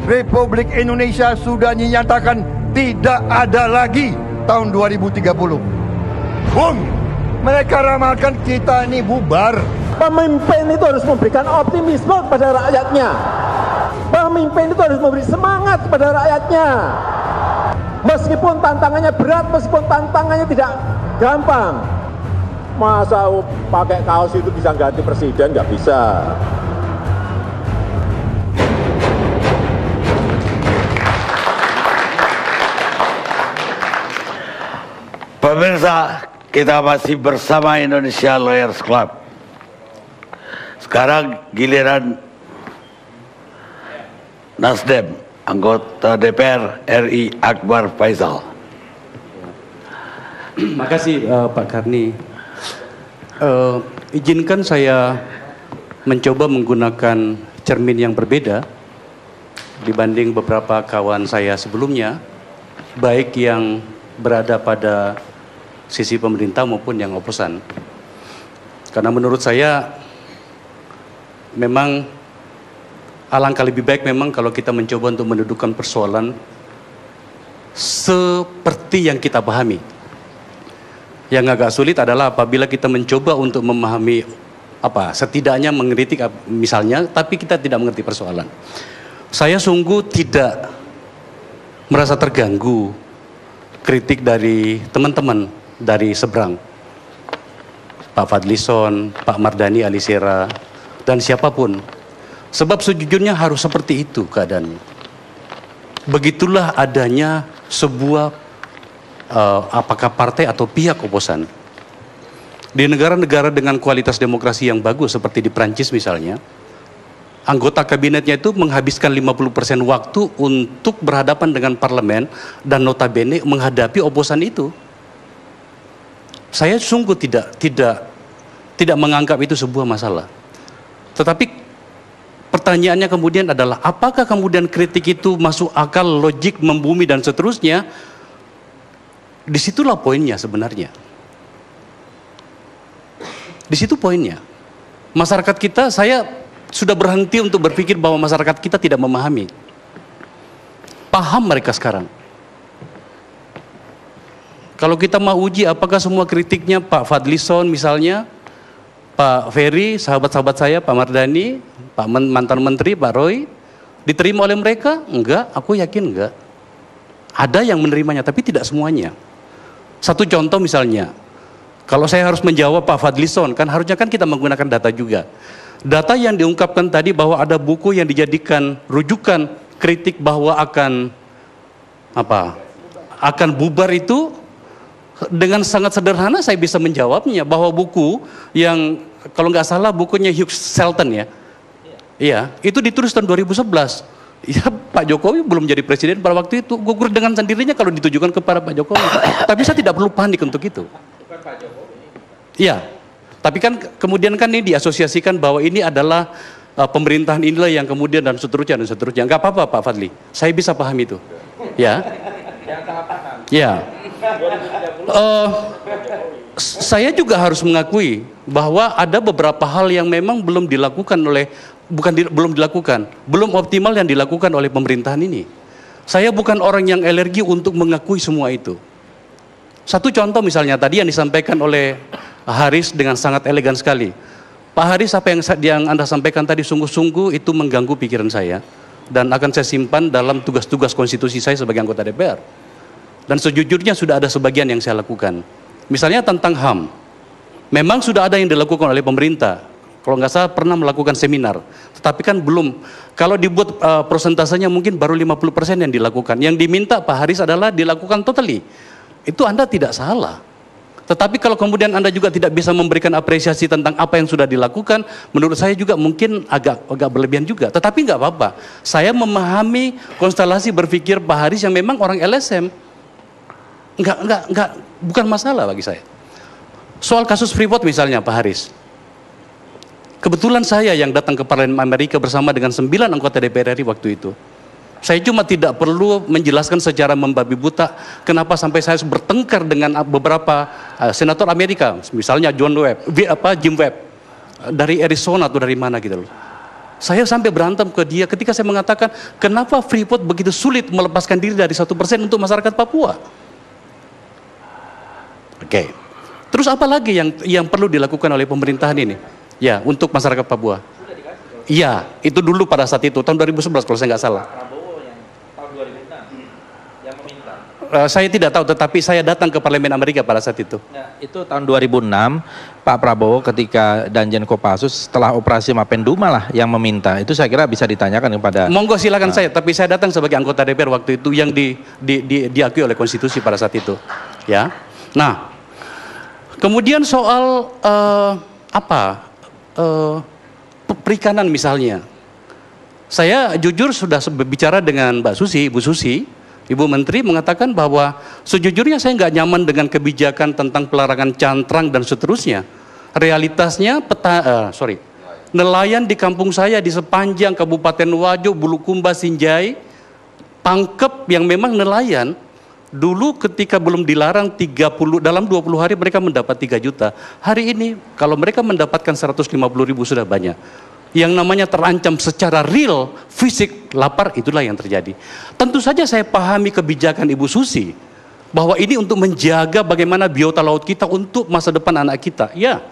Republik Indonesia sudah dinyatakan tidak ada lagi tahun 2030. Mereka ramalkan kita ini bubar. Pemimpin itu harus memberikan optimisme kepada rakyatnya. Pemimpin itu harus memberi semangat kepada rakyatnya. Meskipun tantangannya berat, meskipun tantangannya tidak gampang. Masa pakai kaos itu bisa ganti presiden? Nggak bisa. Pemirsa, kita masih bersama Indonesia Lawyers Club. Sekarang giliran Nasdem, anggota DPR RI Akbar Faisal. Makasih Pak Karni. Izinkan saya mencoba menggunakan cermin yang berbeda dibanding beberapa kawan saya sebelumnya, baik yang berada pada sisi pemerintah maupun yang oposan. Karena menurut saya memang alangkah lebih baik memang kalau kita mencoba untuk mendudukkan persoalan seperti yang kita pahami. Yang agak sulit adalah apabila kita mencoba untuk memahami setidaknya mengkritik misalnya, tapi kita tidak mengerti persoalan. Saya sungguh tidak merasa terganggu kritik dari teman-teman dari seberang, Pak Fadlison, Pak Mardhani Alisera, dan siapapun. Sebab sejujurnya harus seperti itu keadaannya. Begitulah adanya sebuah apakah partai atau pihak oposan. Di negara-negara dengan kualitas demokrasi yang bagus seperti di Prancis misalnya, anggota kabinetnya itu menghabiskan 50% waktu untuk berhadapan dengan parlemen dan notabene menghadapi oposan itu. Saya sungguh tidak menganggap itu sebuah masalah. Tetapi pertanyaannya kemudian adalah apakah kemudian kritik itu masuk akal, logik, membumi dan seterusnya? Disitulah poinnya sebenarnya. Di situ poinnya. Masyarakat kita, saya sudah berhenti untuk berpikir bahwa masyarakat kita tidak memahami. Paham mereka sekarang. Kalau kita mau uji apakah semua kritiknya Pak Fadlison misalnya, Pak Ferry, sahabat-sahabat saya, Pak Mardhani, Pak mantan menteri, Pak Roy, diterima oleh mereka? Enggak, aku yakin enggak. Ada yang menerimanya, tapi tidak semuanya. Satu contoh misalnya, kalau saya harus menjawab Pak Fadlison, kan harusnya kan kita menggunakan data juga. Data yang diungkapkan tadi bahwa ada buku yang dijadikan rujukan kritik bahwa akan bubar itu, dengan sangat sederhana saya bisa menjawabnya bahwa buku yang kalau nggak salah bukunya Hugh Shelton ya, iya itu ditulis tahun 2011. Ya Pak Jokowi belum jadi presiden pada waktu itu, gugur dengan sendirinya kalau ditujukan kepada Pak Jokowi. Tapi saya tidak perlu panik untuk itu. Bukan Pak Jokowi. Iya, tapi kan kemudian kan ini diasosiasikan bahwa ini adalah pemerintahan inilah yang kemudian dan seterusnya dan seterusnya. Nggak apa-apa Pak Fadli, saya bisa pahami itu. Ya. Ya. Saya juga harus mengakui bahwa ada beberapa hal yang memang belum dilakukan belum optimal yang dilakukan oleh pemerintahan ini. Saya bukan orang yang alergi untuk mengakui semua itu. Satu contoh misalnya tadi yang disampaikan oleh Haris dengan sangat elegan sekali. Pak Haris, apa yang Anda sampaikan tadi sungguh-sungguh itu mengganggu pikiran saya dan akan saya simpan dalam tugas-tugas konstitusi saya sebagai anggota DPR. Dan sejujurnya sudah ada sebagian yang saya lakukan. Misalnya tentang HAM. Memang sudah ada yang dilakukan oleh pemerintah. Kalau nggak salah pernah melakukan seminar. Tetapi kan belum. Kalau dibuat persentasenya mungkin baru 50% yang dilakukan. Yang diminta Pak Haris adalah dilakukan totally. Itu Anda tidak salah. Tetapi kalau kemudian Anda juga tidak bisa memberikan apresiasi tentang apa yang sudah dilakukan, menurut saya juga mungkin agak berlebihan juga. Tetapi nggak apa-apa. Saya memahami konstelasi berpikir Pak Haris yang memang orang LSM. Bukan masalah bagi saya. Soal kasus Freeport misalnya Pak Haris. Kebetulan saya yang datang ke Parlemen Amerika bersama dengan 9 anggota DPR RI waktu itu. Saya cuma tidak perlu menjelaskan secara membabi buta kenapa sampai saya bertengkar dengan beberapa senator Amerika, misalnya Jim Webb dari Arizona atau dari mana gitu loh. Saya sampai berantem ke dia ketika saya mengatakan, kenapa Freeport begitu sulit melepaskan diri dari 1% untuk masyarakat Papua? Oke. Terus apa lagi yang perlu dilakukan oleh pemerintahan ini? Ya, untuk masyarakat Papua. Iya, itu dulu pada saat itu, tahun 2011 kalau saya nggak salah. Prabowo yang tahun 2006 yang meminta. Saya tidak tahu, tetapi saya datang ke Parlemen Amerika pada saat itu. Nah, itu tahun 2006, Pak Prabowo ketika Danjen Kopassus setelah operasi Mapenduma lah yang meminta. Itu saya kira bisa ditanyakan kepada... Monggo silakan saya, tapi saya datang sebagai anggota DPR waktu itu yang diakui oleh konstitusi pada saat itu. Ya. Nah, kemudian soal perikanan misalnya. Saya jujur sudah berbicara dengan Mbak Susi, Ibu Susi, Ibu Menteri mengatakan bahwa sejujurnya saya nggak nyaman dengan kebijakan tentang pelarangan cantrang dan seterusnya. Realitasnya nelayan di kampung saya di sepanjang Kabupaten Wajo, Bulukumba, Sinjai, Pangkep yang memang nelayan, dulu ketika belum dilarang dalam 20 hari mereka mendapat 3 juta. Hari ini kalau mereka mendapatkan 150.000 sudah banyak. Yang namanya terancam secara real, fisik, lapar, itulah yang terjadi. Tentu saja saya pahami kebijakan Ibu Susi bahwa ini untuk menjaga bagaimana biota laut kita untuk masa depan anak kita. Ya,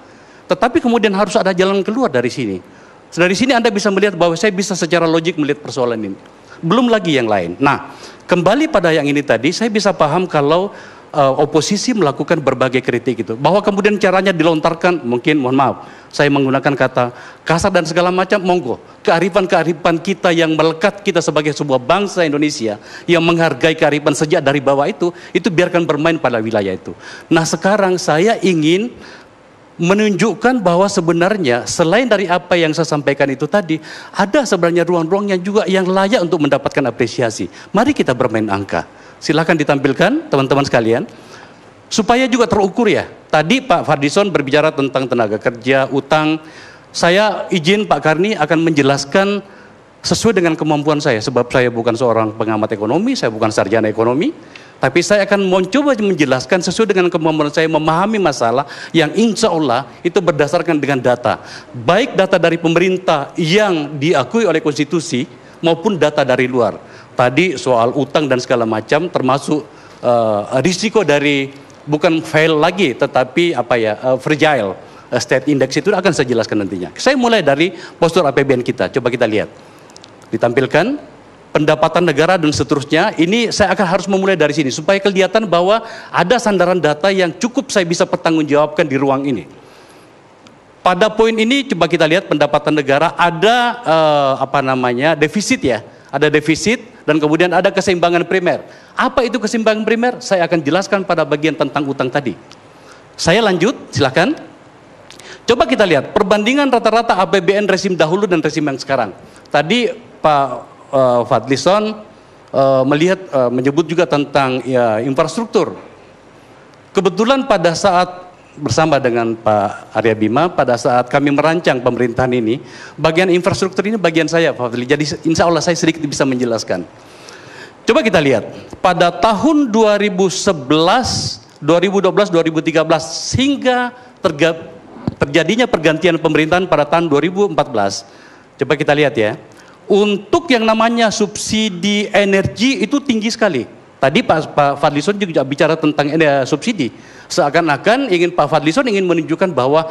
tetapi kemudian harus ada jalan keluar dari sini. Dari sini Anda bisa melihat bahwa saya bisa secara logik melihat persoalan ini. Belum lagi yang lain. Nah, kembali pada yang ini tadi, saya bisa paham kalau oposisi melakukan berbagai kritik itu. Bahwa kemudian caranya dilontarkan, mungkin mohon maaf, saya menggunakan kata kasar dan segala macam, monggo. Kearifan-kearifan kita yang melekat kita sebagai sebuah bangsa Indonesia, yang menghargai kearifan sejak dari bawah itu biarkan bermain pada wilayah itu. Nah sekarang saya ingin menunjukkan bahwa sebenarnya selain dari apa yang saya sampaikan itu tadi, ada sebenarnya ruang-ruang yang juga yang layak untuk mendapatkan apresiasi. Mari kita bermain angka. Silakan ditampilkan teman-teman sekalian, supaya juga terukur ya. Tadi Pak Fadlizon berbicara tentang tenaga kerja, utang. Saya izin Pak Karni akan menjelaskan sesuai dengan kemampuan saya, sebab saya bukan seorang pengamat ekonomi, saya bukan sarjana ekonomi. Tapi saya akan mencoba menjelaskan sesuai dengan kemampuan saya memahami masalah yang insya Allah itu berdasarkan dengan data. Baik data dari pemerintah yang diakui oleh konstitusi maupun data dari luar. Tadi soal utang dan segala macam termasuk risiko dari bukan fail lagi tetapi fragile state index itu akan saya jelaskan nantinya. Saya mulai dari postur APBN kita. Coba kita lihat. Ditampilkan pendapatan negara dan seterusnya. Ini saya akan harus memulai dari sini supaya kelihatan bahwa ada sandaran data yang cukup saya bisa pertanggungjawabkan di ruang ini. Pada poin ini coba kita lihat pendapatan negara ada defisit ya. Ada defisit dan kemudian ada keseimbangan primer. Apa itu keseimbangan primer? Saya akan jelaskan pada bagian tentang utang tadi. Saya lanjut, silakan. Coba kita lihat perbandingan rata-rata APBN rezim dahulu dan rezim yang sekarang. Tadi Pak Fadlizon menyebut juga tentang infrastruktur. Kebetulan pada saat bersama dengan Pak Arya Bima pada saat kami merancang pemerintahan ini, bagian infrastruktur ini bagian saya Pak Fadli. Jadi insya Allah saya sedikit bisa menjelaskan. Coba kita lihat pada tahun 2011, 2012, 2013 hingga terjadinya pergantian pemerintahan pada tahun 2014. Coba kita lihat ya. Untuk yang namanya subsidi energi itu tinggi sekali. Tadi Pak Fadlizon juga bicara tentang subsidi. Seakan-akan Pak Fadlizon ingin menunjukkan bahwa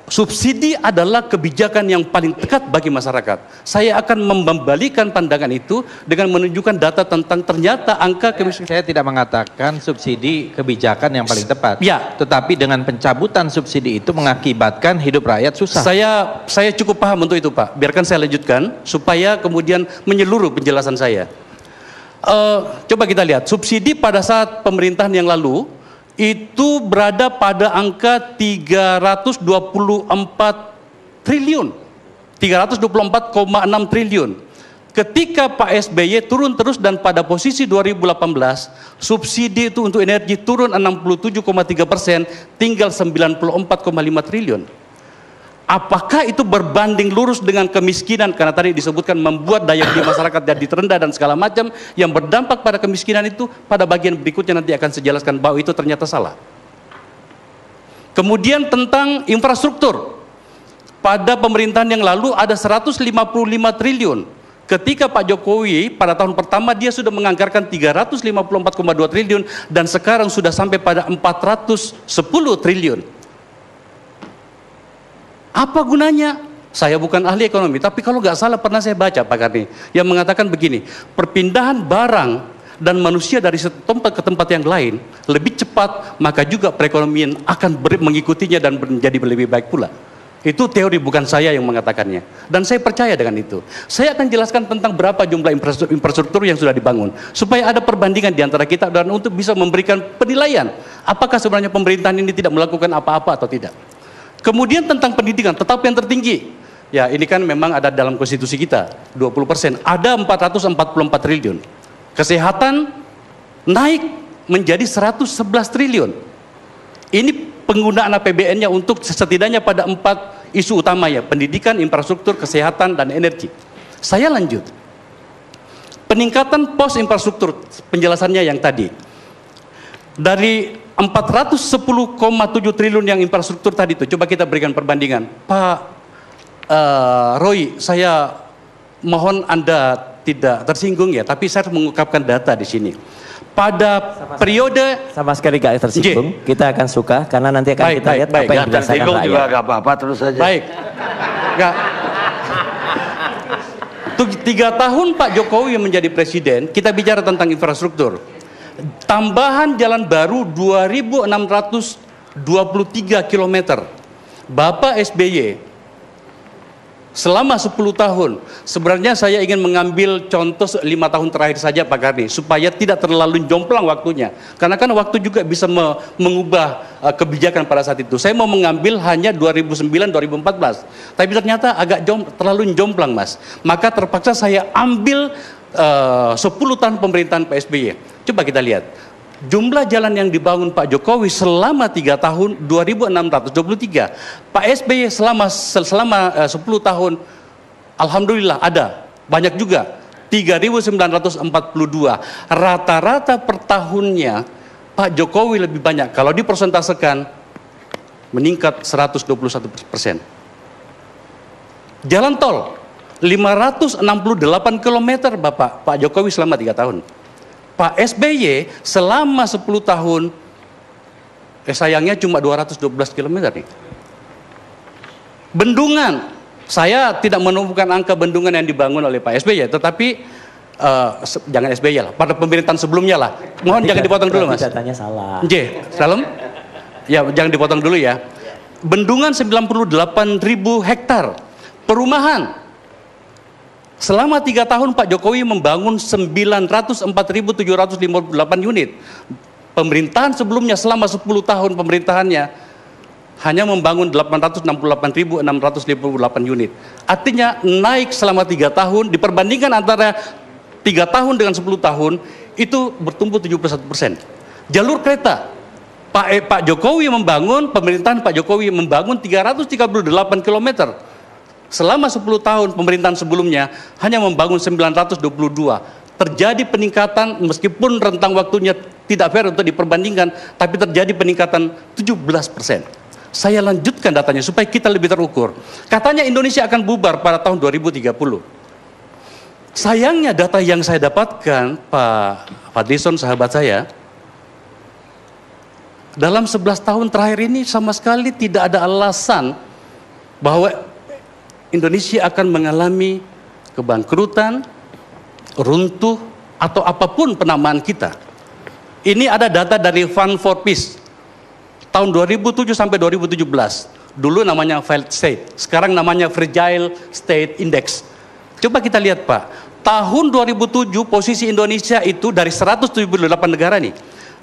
subsidi adalah kebijakan yang paling dekat bagi masyarakat. Saya akan membalikan pandangan itu dengan menunjukkan data tentang ternyata angka kemiskinan. Saya tidak mengatakan subsidi kebijakan yang paling tepat. Ya. Tetapi dengan pencabutan subsidi itu mengakibatkan hidup rakyat susah. Saya cukup paham untuk itu Pak. Biarkan saya lanjutkan supaya kemudian menyeluruh penjelasan saya. Coba kita lihat subsidi pada saat pemerintahan yang lalu itu berada pada angka 324 triliun, 324,6 triliun. Ketika Pak SBY turun terus dan pada posisi 2018 subsidi itu untuk energi turun 67,3%, tinggal 94,5 triliun. Apakah itu berbanding lurus dengan kemiskinan? Karena tadi disebutkan membuat daya beli masyarakat jadi terendah dan segala macam yang berdampak pada kemiskinan itu. Pada bagian berikutnya nanti akan saya jelaskan bahwa itu ternyata salah. Kemudian tentang infrastruktur. pada pemerintahan yang lalu ada 155 triliun. Ketika Pak Jokowi pada tahun pertama dia sudah menganggarkan 354,2 triliun dan sekarang sudah sampai pada 410 triliun. Apa gunanya? Saya bukan ahli ekonomi, tapi kalau nggak salah pernah saya baca Pak Karni yang mengatakan begini, perpindahan barang dan manusia dari satu tempat ke tempat yang lain lebih cepat, maka juga perekonomian akan mengikutinya dan menjadi lebih baik pula. Itu teori, bukan saya yang mengatakannya. Dan saya percaya dengan itu. Saya akan jelaskan tentang berapa jumlah infrastruktur yang sudah dibangun, supaya ada perbandingan di antara kita dan untuk bisa memberikan penilaian apakah sebenarnya pemerintahan ini tidak melakukan apa-apa atau tidak. Kemudian tentang pendidikan, tetap yang tertinggi. Ya, ini kan memang ada dalam konstitusi kita, 20%. Ada 444 triliun. Kesehatan naik menjadi 111 triliun. Ini penggunaan APBN-nya untuk setidaknya pada 4 isu utama ya, pendidikan, infrastruktur, kesehatan, dan energi. Saya lanjut. Peningkatan pos infrastruktur, penjelasannya yang tadi. Dari 410,7 triliun yang infrastruktur tadi itu, coba kita berikan perbandingan. Pak Roy, saya mohon Anda tidak tersinggung ya, tapi saya harus mengungkapkan data di sini. Pada periode sama sekali gak tersinggung, kita akan suka karena nanti akan kita lihat apa yang dirasakan rakyat. Juga gak apa-apa, terus saja. Baik. Enggak. 3 tahun Pak Jokowi menjadi presiden, kita bicara tentang infrastruktur. Tambahan jalan baru 2.623 km. Bapak SBY selama 10 tahun, sebenarnya saya ingin mengambil contoh 5 tahun terakhir saja Pak Karni, supaya tidak terlalu jomplang waktunya. Karena kan waktu juga bisa mengubah kebijakan pada saat itu. Saya mau mengambil hanya 2009-2014, tapi ternyata agak terlalu jomplang Mas. Maka terpaksa saya ambil 10 tahun pemerintahan Pak SBY. Coba kita lihat. Jumlah jalan yang dibangun Pak Jokowi selama 3 tahun 2.623. Pak SBY selama 10 tahun alhamdulillah ada banyak juga 3.942. Rata-rata per tahunnya Pak Jokowi lebih banyak. Kalau dipersentasekan meningkat 121%. Jalan tol 568 km Pak Jokowi selama 3 tahun. Pak SBY selama 10 tahun, sayangnya cuma 212 km nih. Bendungan, saya tidak menemukan angka bendungan yang dibangun oleh Pak SBY, tetapi jangan SBY lah, pada pemerintahan sebelumnya lah. Mohon jangan dipotong dulu Mas. Datanya salah. Salam. Ya, jangan dipotong dulu ya. Bendungan 98.000 hektar. Perumahan. Selama 3 tahun Pak Jokowi membangun 904.758 unit. Pemerintahan sebelumnya selama 10 tahun pemerintahannya hanya membangun 868.658 unit. Artinya naik selama 3 tahun, diperbandingkan antara 3 tahun dengan 10 tahun itu bertumbuh 71%. Jalur kereta, Pak Jokowi membangun, pemerintahan Pak Jokowi membangun 338 km. Selama 10 tahun pemerintahan sebelumnya hanya membangun 922. Terjadi peningkatan meskipun rentang waktunya tidak fair untuk diperbandingkan, tapi terjadi peningkatan 17%. Saya lanjutkan datanya supaya kita lebih terukur. Katanya Indonesia akan bubar pada tahun 2030. Sayangnya data yang saya dapatkan, Pak Fadlison sahabat saya, dalam 11 tahun terakhir ini sama sekali tidak ada alasan bahwa Indonesia akan mengalami kebangkrutan, runtuh, atau apapun penamaan kita. Ini ada data dari Fund for Peace tahun 2007 sampai 2017. Dulu namanya Failed State, sekarang namanya Fragile State Index. Coba kita lihat Pak, tahun 2007 posisi Indonesia itu dari 178 negara nih.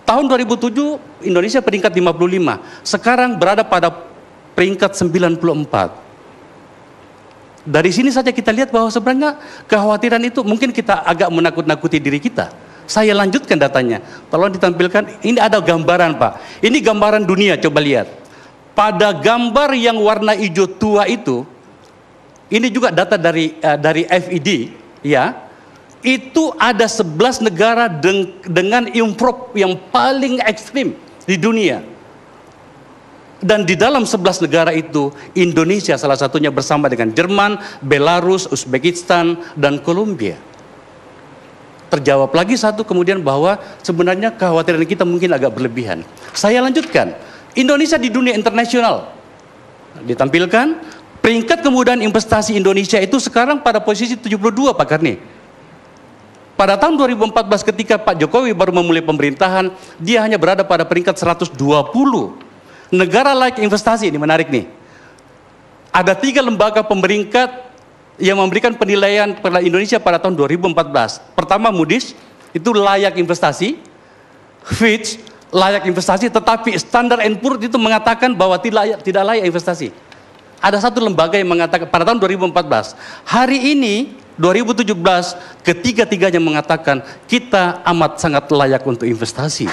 Tahun 2007 Indonesia peringkat 55, sekarang berada pada peringkat 94. Dari sini saja kita lihat bahwa sebenarnya kekhawatiran itu mungkin kita agak menakut-nakuti diri kita. Saya lanjutkan datanya. Tolong ditampilkan, ini ada gambaran Pak. Ini gambaran dunia, coba lihat. Pada gambar yang warna hijau tua itu, ini juga data dari FED, ya. Itu ada 11 negara dengan improve yang paling ekstrim di dunia. Dan di dalam 11 negara itu, Indonesia salah satunya bersama dengan Jerman, Belarus, Uzbekistan, dan Kolombia. Terjawab lagi satu kemudian bahwa sebenarnya kekhawatiran kita mungkin agak berlebihan. Saya lanjutkan, Indonesia di dunia internasional ditampilkan, peringkat kemudahan investasi Indonesia itu sekarang pada posisi 72 Pak Karni. Pada tahun 2014 ketika Pak Jokowi baru memulai pemerintahan, dia hanya berada pada peringkat 120. Negara layak investasi, ini menarik nih. Ada 3 lembaga pemeringkat yang memberikan penilaian pada Indonesia pada tahun 2014. Pertama Moody's, itu layak investasi. Fitch, layak investasi, tetapi Standard & Poor's itu mengatakan bahwa tidak layak investasi. Ada satu lembaga yang mengatakan pada tahun 2014. Hari ini 2017 ketiga-tiganya mengatakan kita amat sangat layak untuk investasi.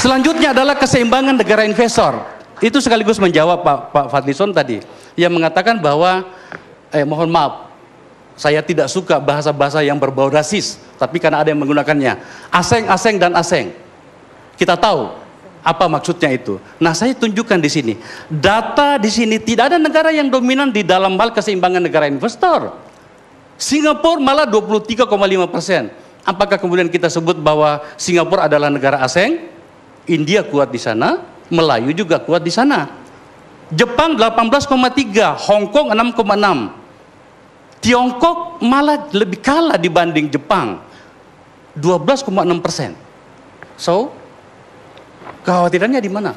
Selanjutnya adalah keseimbangan negara investor. Itu sekaligus menjawab Pak Fadlison tadi yang mengatakan bahwa mohon maaf, saya tidak suka bahasa-bahasa yang berbau rasis, tapi karena ada yang menggunakannya. Aseng dan aseng. Kita tahu apa maksudnya itu. Nah, saya tunjukkan di sini. Data di sini tidak ada negara yang dominan di dalam hal keseimbangan negara investor. Singapura malah 23,5%. Apakah kemudian kita sebut bahwa Singapura adalah negara asing? India kuat di sana, Melayu juga kuat di sana. Jepang 18,3, Hong Kong 6,6. Tiongkok malah lebih kalah dibanding Jepang, 12,6%. So, kekhawatirannya di mana?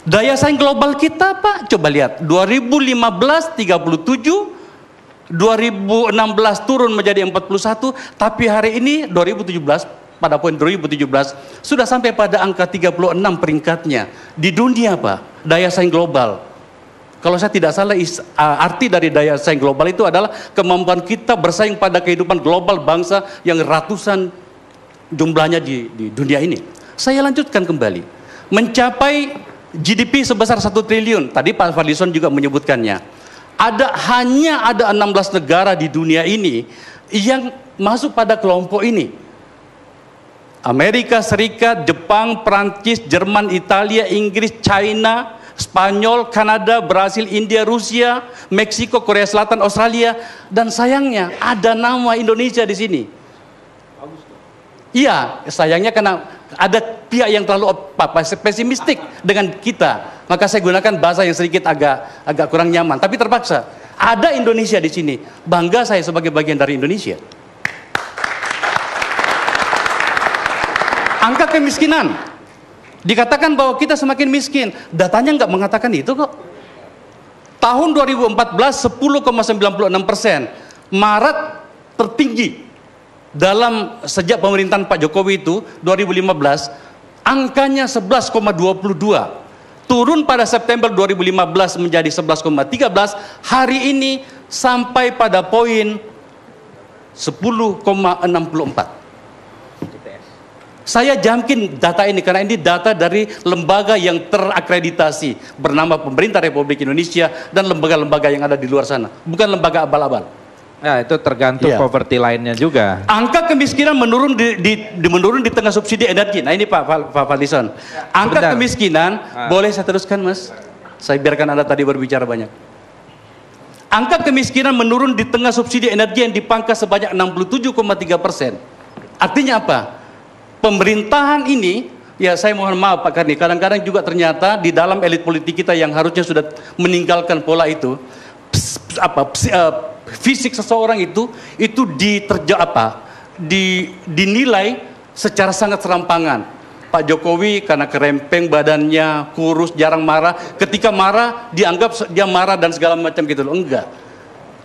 Daya saing global kita Pak, coba lihat, 2015 37, 2016 turun menjadi 41, tapi hari ini 2017 pada poin 2017 sudah sampai pada angka 36 peringkatnya di dunia Pak, daya saing global. Kalau saya tidak salah arti dari daya saing global itu adalah kemampuan kita bersaing pada kehidupan global bangsa yang ratusan jumlahnya di dunia ini. Saya lanjutkan kembali, mencapai GDP sebesar 1 triliun, tadi Pak Fadlison juga menyebutkannya. Hanya ada 16 negara di dunia ini yang masuk pada kelompok ini. Amerika Serikat, Jepang, Prancis, Jerman, Italia, Inggris, China, Spanyol, Kanada, Brasil, India, Rusia, Meksiko, Korea Selatan, Australia, dan sayangnya ada nama Indonesia di sini. Iya, sayangnya karena ada pihak yang terlalu pesimistik dengan kita, maka saya gunakan bahasa yang sedikit agak kurang nyaman, tapi terpaksa. Ada Indonesia di sini, bangga saya sebagai bagian dari Indonesia. Angka kemiskinan, dikatakan bahwa kita semakin miskin, datanya nggak mengatakan itu kok. Tahun 2014 10,96%, Maret tertinggi dalam sejak pemerintahan Pak Jokowi itu 2015, angkanya 11,22, turun pada September 2015 menjadi 11,13, hari ini sampai pada poin 10,64. Saya jamkin data ini karena ini data dari lembaga yang terakreditasi bernama Pemerintah Republik Indonesia dan lembaga-lembaga yang ada di luar sana, bukan lembaga abal-abal. Ya, itu tergantung poverty line-nya juga. Angka kemiskinan menurun di tengah subsidi energi. Nah ini Pak Fadlison. Angka kemiskinan, boleh saya teruskan Mas? Saya biarkan Anda tadi berbicara banyak. Angka kemiskinan menurun di tengah subsidi energi yang dipangkas sebanyak 67,3%. Artinya apa? Pemerintahan ini, ya saya mohon maaf Pak Karni, kadang-kadang juga ternyata di dalam elit politik kita yang harusnya sudah meninggalkan pola itu, fisik seseorang itu dinilai secara sangat serampangan. Pak Jokowi karena kerempeng badannya, kurus, jarang marah. Ketika marah dianggap dia marah dan segala macam gitu loh. Enggak.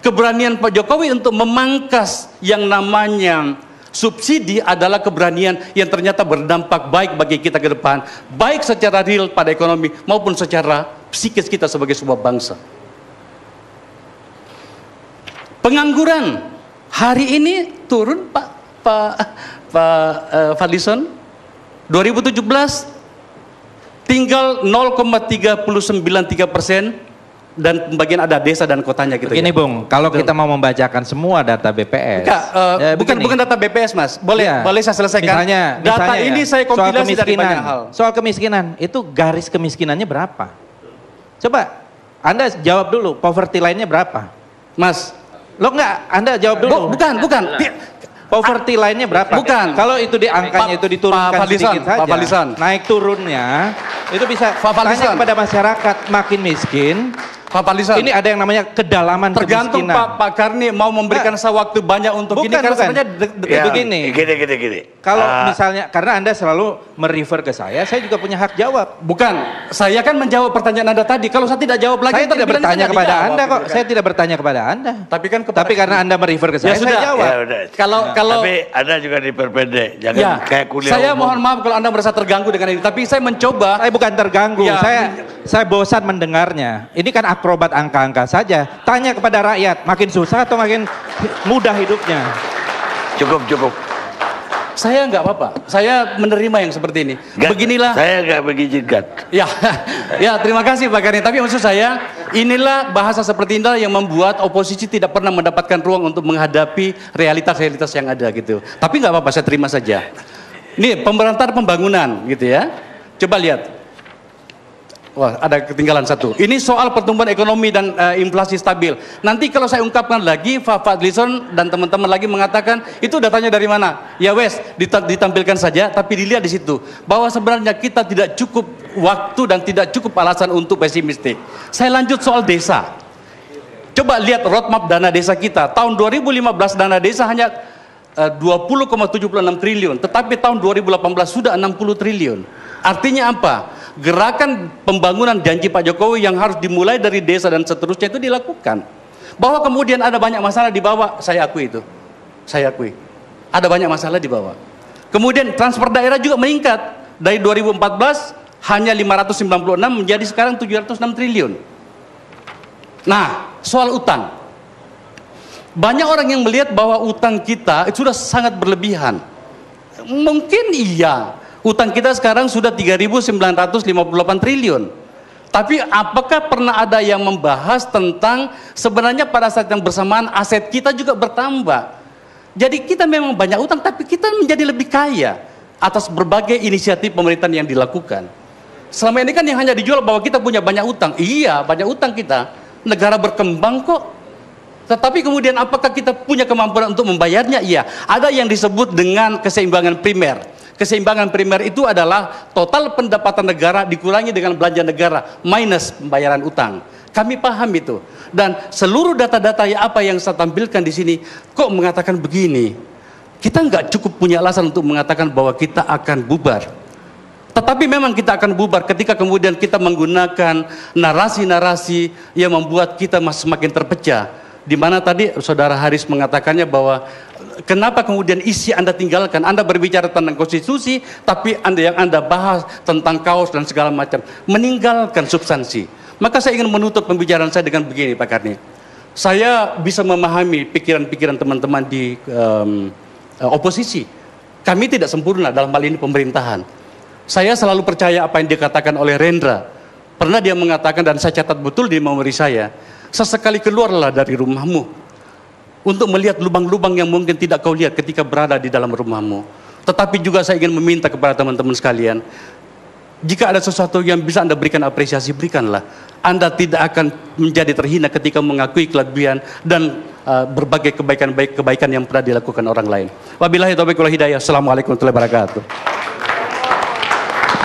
Keberanian Pak Jokowi untuk memangkas yang namanya subsidi adalah keberanian yang ternyata berdampak baik bagi kita ke depan, baik secara real pada ekonomi maupun secara psikis kita sebagai sebuah bangsa. Pengangguran hari ini turun Pak Fadlison, 2017 tinggal 0,393%, dan pembagian ada desa dan kotanya gitu. Begini ya. Bung, kalau kita mau membacakan semua data BPS. Bukan data BPS Mas. Boleh saya selesaikan. Misalnya data ini ya, saya kompilasi dari banyak hal. Soal kemiskinan, itu garis kemiskinannya berapa? Coba Anda jawab dulu, poverty line-nya berapa? Mas, lo enggak, Anda jawab dulu. Bukan. Poverty line-nya berapa? Bukan. Kalau itu di angkanya itu diturunkan sedikit saja, naik turunnya, itu bisa tanya kepada masyarakat makin miskin. Pak Fadlizon, ini ada yang namanya kedalaman tergantung kemiskinan. Pak Karni mau memberikan saya waktu banyak untuk ini karena sebenarnya begini. Gini. Kalau misalnya karena Anda selalu merefer ke saya juga punya hak jawab. Bukan, saya kan menjawab pertanyaan Anda tadi. Kalau saya tidak jawab lagi, saya tidak bertanya kepada Anda kok. Gitu. Saya tidak bertanya kepada Anda. Tapi karena Anda merefer ke saya, saya jawab. Kalau tapi Anda juga diperpendek, jangan kayak kuliah. Saya mohon maaf kalau Anda merasa terganggu dengan ini, tapi saya mencoba. Saya bukan terganggu, saya bosan mendengarnya. Ini kan akrobat angka-angka saja. Tanya kepada rakyat, makin susah atau makin mudah hidupnya? Cukup. Saya nggak apa-apa. Saya menerima yang seperti ini. Beginilah. Saya nggak mengizinkan. Ya, terima kasih Pak Karni. Tapi maksud saya, inilah bahasa seperti inilah yang membuat oposisi tidak pernah mendapatkan ruang untuk menghadapi realitas-realitas yang ada gitu. Tapi nggak apa-apa, saya terima saja. Ini pemberantasan pembangunan gitu ya. Coba lihat. Wah, ada ketinggalan satu. Ini soal pertumbuhan ekonomi dan inflasi stabil. Nanti kalau saya ungkapkan lagi, Pak Fadlizon dan teman-teman lagi mengatakan, itu datanya dari mana? Ya wes, ditampilkan saja, tapi dilihat di situ. Bahwa sebenarnya kita tidak cukup waktu dan tidak cukup alasan untuk pesimistik. Saya lanjut soal desa. Coba lihat roadmap dana desa kita. Tahun 2015 dana desa hanya 20,76 triliun. Tetapi tahun 2018 sudah 60 triliun. Artinya apa? Gerakan pembangunan janji Pak Jokowi yang harus dimulai dari desa dan seterusnya itu dilakukan. Bahwa kemudian ada banyak masalah di bawah, saya akui itu. Saya akui. Ada banyak masalah di bawah. Kemudian transfer daerah juga meningkat. Dari 2014 hanya 596 menjadi sekarang 706 triliun. Nah, soal utang. Banyak orang yang melihat bahwa utang kita itu sudah sangat berlebihan. Mungkin iya. Utang kita sekarang sudah 3.958 triliun. Tapi apakah pernah ada yang membahas tentang sebenarnya pada saat yang bersamaan aset kita juga bertambah. Jadi kita memang banyak utang, tapi kita menjadi lebih kaya atas berbagai inisiatif pemerintahan yang dilakukan. Selama ini kan yang hanya dijual bahwa kita punya banyak utang. Iya, banyak utang kita. Negara berkembang kok. Tetapi kemudian apakah kita punya kemampuan untuk membayarnya? Iya. Ada yang disebut dengan keseimbangan primer. Keseimbangan primer itu adalah total pendapatan negara dikurangi dengan belanja negara minus pembayaran utang. Kami paham itu. Dan seluruh data-data apa yang saya tampilkan di sini kok mengatakan begini. Kita nggak cukup punya alasan untuk mengatakan bahwa kita akan bubar. Tetapi memang kita akan bubar ketika kemudian kita menggunakan narasi-narasi yang membuat kita semakin terpecah. Di mana tadi Saudara Haris mengatakannya bahwa kenapa kemudian isi Anda tinggalkan? Anda berbicara tentang konstitusi, tapi yang Anda bahas tentang kaos dan segala macam, meninggalkan substansi. Maka saya ingin menutup pembicaraan saya dengan begini, Pak Karni. Saya bisa memahami pikiran-pikiran teman-teman di oposisi. Kami tidak sempurna dalam hal ini pemerintahan. Saya selalu percaya apa yang dikatakan oleh Rendra. Pernah dia mengatakan, dan saya catat betul di memori saya, sesekali keluarlah dari rumahmu untuk melihat lubang-lubang yang mungkin tidak kau lihat ketika berada di dalam rumahmu. Tetapi juga saya ingin meminta kepada teman-teman sekalian, jika ada sesuatu yang bisa Anda berikan apresiasi, berikanlah. Anda tidak akan menjadi terhina ketika mengakui kelebihan dan berbagai kebaikan yang pernah dilakukan orang lain. Wabillahi taufiq wal hidayah. Assalamualaikum warahmatullahi wabarakatuh.